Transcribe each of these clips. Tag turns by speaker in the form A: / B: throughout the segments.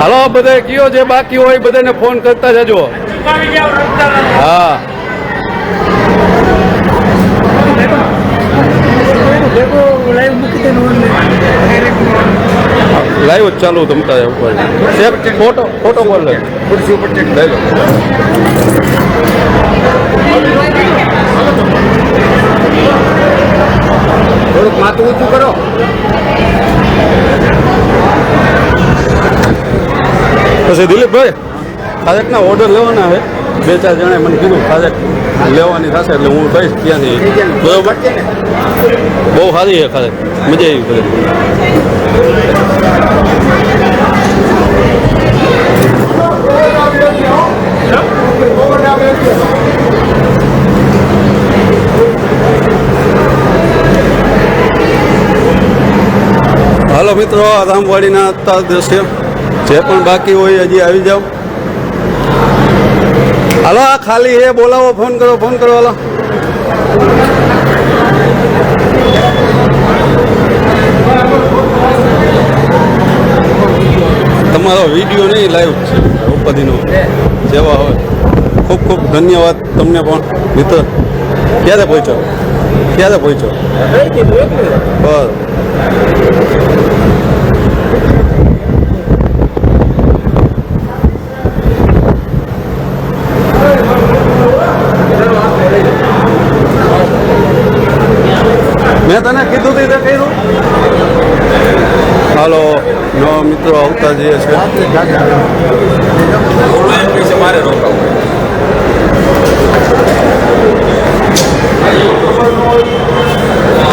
A: હાલો બધા કયો જે બાકી હોય બધાને ફોન કરતા જજો. હા લાઈવ જ ચાલુ તમતા ઉપર ફોટો ફોટો બોલ ખુરશી ઉપર લઈ લો. થોડુંક માથું ઊંચું કરો. પછી દિલીપભાઈ ખાજકના ઓર્ડર લેવાના છે. 2-4 જણાએ મને કીધું ખાજક લેવાની થશે એટલે હું કહીશ ત્યાંથી. બરોબર બહુ સારી છે ખાજક મજા આવી બધી. હાલો મિત્રો રામવાડીના અત્યાર દ્રશ્ય જે પણ બાકી હોય હજી આવી જાઓ. હાલો આ ખાલી હે બોલાવો ફોન કરો હાલો. તમારો વિડીયો નહીં લાઈવ છે દ્રૌપદીનો જેવા હોય. ખૂબ ખૂબ ધન્યવાદ તમને પણ મિત્ર. ક્યારે પહોંચો બસ. મેં તને કીધું હતું તે કર્યું. હાલો નવા મિત્રો આવતા જઈએ છે.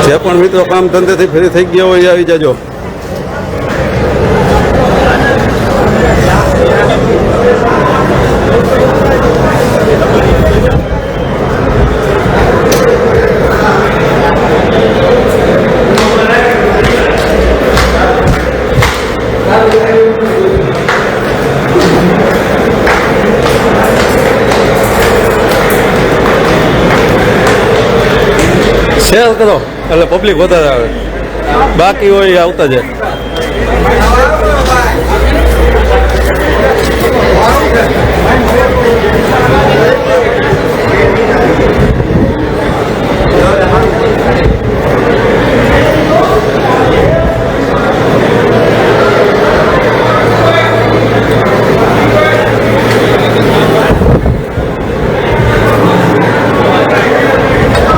A: જે પણ મિત્રો કામ ધંધેથી ફ્રી થઈ ગયા હોય આવી જાજો. શેર કરો એટલે પબ્લિક વધારે આવે. બાકી હોય આવતા જાય.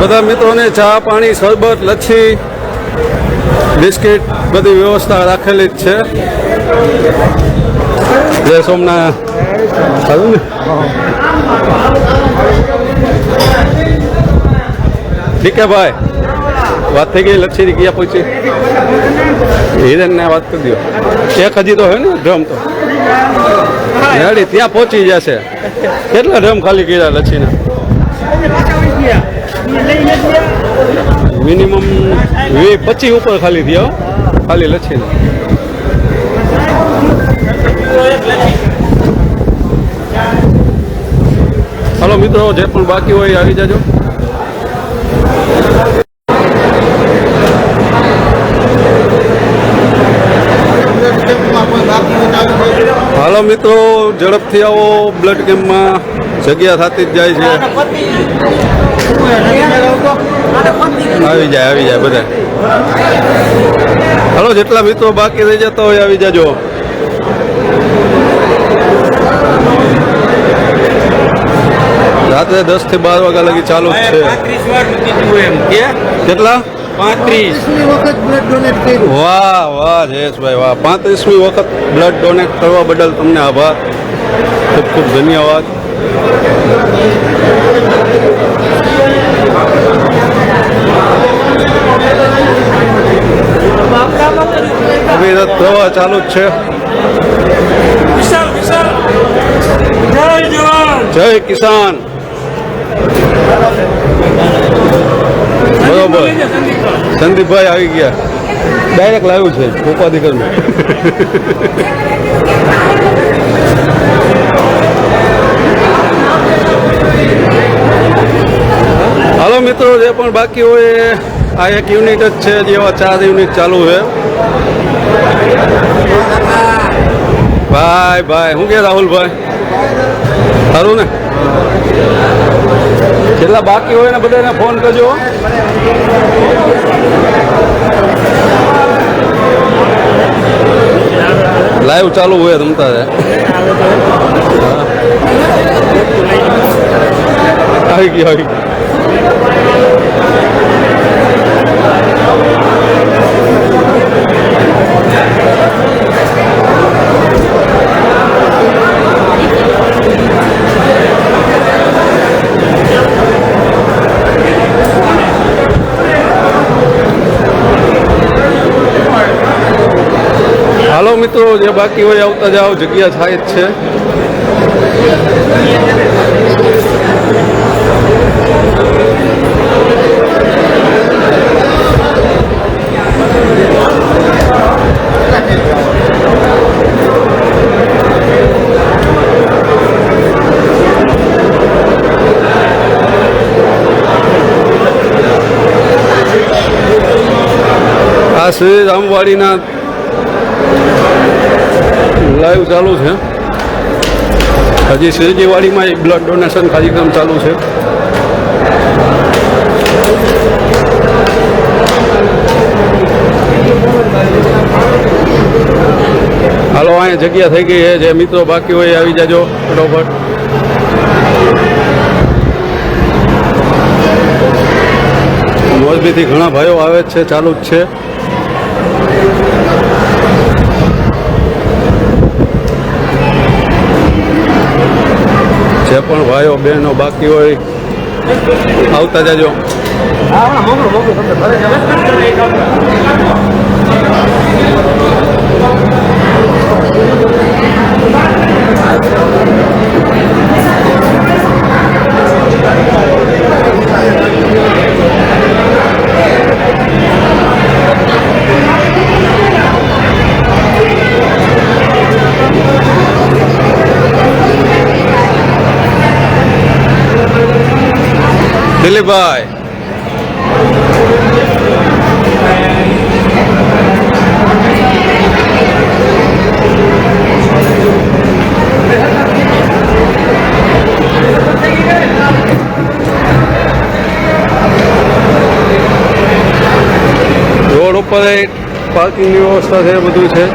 A: બધા મિત્રોને ચા પાણી શરબત લચ્છી બિસ્કિટ બધી વ્યવસ્થા રાખેલી જ છે. જય સોમનાથ. સારું ને ડીકેભાઈ વાત થઈ ગઈ લચ્છીની ક્યાં પહોંચી? હિરેનને વાત કરી દો. એક હજી તો હે ને ડ્રમ તો રેડી ત્યાં પહોંચી જશે. કેટલા ડ્રમ ખાલી કર્યા લચ્છીના? મિનિમમ 25 ઉપર ખાલી થયા ખાલી લચ્છીના. હાલો મિત્રો જે પણ બાકી હોય આવી જાજો. હાલો મિત્રો ઝડપથી આવો. બ્લડ કેમ્પમાં જગ્યા થતી જ જાય છે. આવી જાય બધા. હાલો જેટલા મિત્રો બાકી રહી જતા હોય આવી જાજો. રાત્રે 10 થી 12 વાગ્યા લગી ચાલુ જ છે. કેટલા? 35 વખત બ્લડ ડોનેટ કર્યું. વાહ વાહ જયેશભાઈ વાહ. 35મી વખત બ્લડ ડોનેટ કરવા બદલ તમને આભાર. ખૂબ ખૂબ ધન્યવાદ. અવિરત પ્રવાહ ચાલુ જ છે. જય કિસાન. બરોબર સંદીપભાઈ આવી ગયા. ડાયરેક્ટ લાવ્યું છે ઉપાધિકરનું. હાલો મિત્રો જે પણ બાકી હોય આ એક યુનિટ જ છે. જેવા 4 યુનિટ ચાલુ છે. ભાઈ ભાઈ શું કે રાહુલભાઈ સારું ને જેટલા બાકી હોય ને બધાને ફોન કરજો લાઈવ ચાલુ હોય રમતા આવી ગઈ હાલો મિત્રો જે બાકી હોય આવતા જાઓ જગ્યા થાય જ છે આ શ્રી રામવાડીના લાઈવ ચાલુ છે હજી શ્રીજીવાડીમાં બ્લડ ડોનેશન કાર્યક્રમ ચાલુ છે હાલો અહીંયા જગ્યા થઈ ગઈ છે જે મિત્રો બાકી હોય આવી જાજો ફટોફટ મોરબીથી ઘણા ભાઈઓ આવે છે ચાલુ જ છે જે પણ ભાઈઓ બહેનો બાકી હોય આવતા જાજો દિલીપભાઈ રોડ ઉપર પાર્કિંગની વ્યવસ્થા છે બધું છે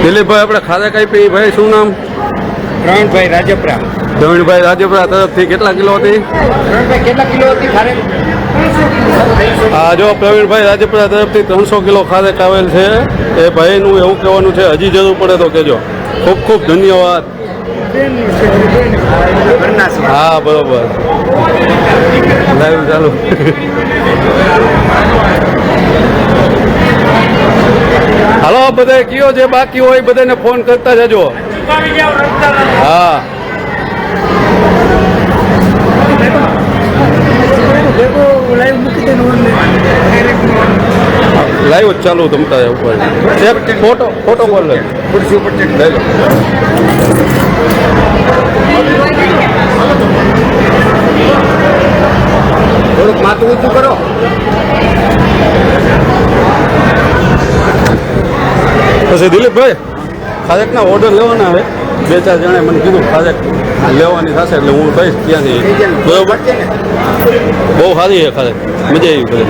A: દિલીપભાઈ આપણે ખાધા કઈ પી ભાઈ શું નામ
B: પ્રવીણભાઈ રાજપરા
A: પ્રવીણભાઈ રાજપરા તરફથી કેટલા કિલો હતી
B: કેટલા કિલો હતી ખારે
A: હા જો પ્રવીણભાઈ રાજપરા તરફથી 300 કિલો ખાધક આવેલ છે એ ભાઈનું એવું કહેવાનું છે હજી જરૂર પડે તો કહેજો ખૂબ ખૂબ ધન્યવાદ હા બરોબર લાઈવ ચાલુ હાલો બધા કયો જે બાકી હોય બધાને ફોન કરતા જજો હા લાઈવ જ ચાલુ તમતા ઉપર ફોટો ફોટો બોલ લઈ લો
B: થોડુંક માથું ઊંચું કરો
A: પછી દિલીપભાઈ ખાજકના ઓર્ડર લેવાના હવે 2-4 જણાએ મને કીધું ખાજક લેવાની થશે એટલે હું કહીશ ત્યાંથી બરોબર બહુ સારી છે ખાજક મજા આવી બધી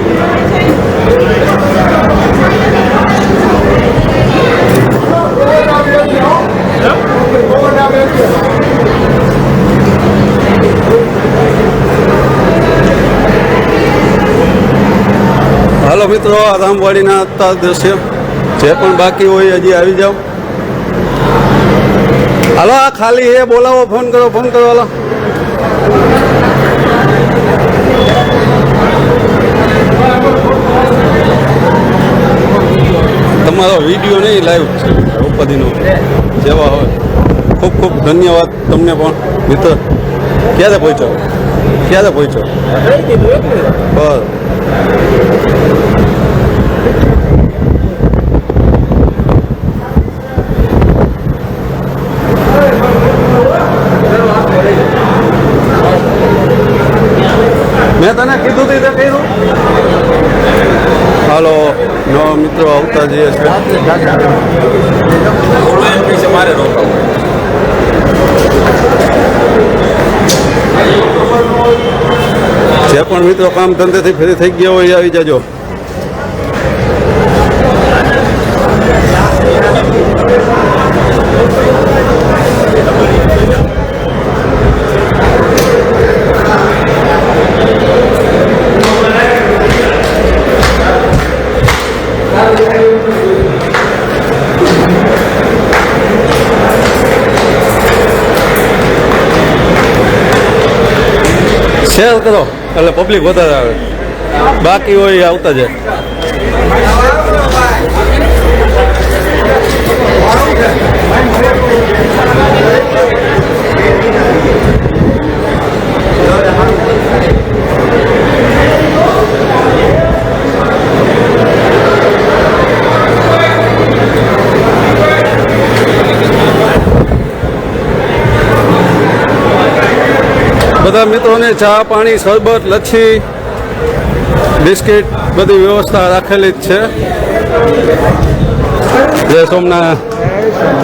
A: હાલો મિત્રો આ રામવાડીના હતા દ્રશ્ય જે પણ બાકી હોય હજી આવી જાઓ હાલો આ ખાલી એ બોલાવો ફોન કરો હાલો તમારો વિડીયો નહીં લાઈવ છે દ્રૌપદીનો જેવા હોય ખૂબ ખૂબ ધન્યવાદ તમને પણ મિત્ર ક્યારે પહોંચ્યો બસ આવતા જઈએ છે. જે પણ મિત્રો કામ ધંધેથી ફ્રી થઈ ગયા હોય એ આવી જાજો. શેર કરો એટલે પબ્લિક વધારે આવે, બાકી હોય એ આવતા જાય. બધા મિત્રોને ચા પાણી શરબત લચ્છી બિસ્કિટ બધી વ્યવસ્થા રાખેલી જ છે. જય સોમનાથ.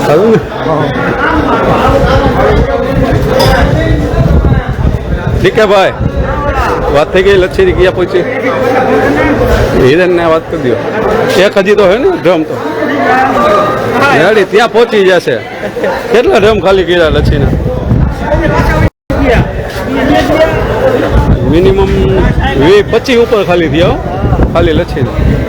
A: સારું ને ઠીક હે ભાઈ, વાત થઈ ગઈ. લચ્છી ક્યાં પહોંચી? હિરેન ને વાત કરી દો. એક હજી તો હે ને ડ્રમ તો રેડી ત્યાં પહોંચી જશે. કેટલા ડ્રમ ખાલી કર્યા લચ્છીના? મિનિમમ 20-25 ઉપર ખાલી થયા ખાલી લચ્છી.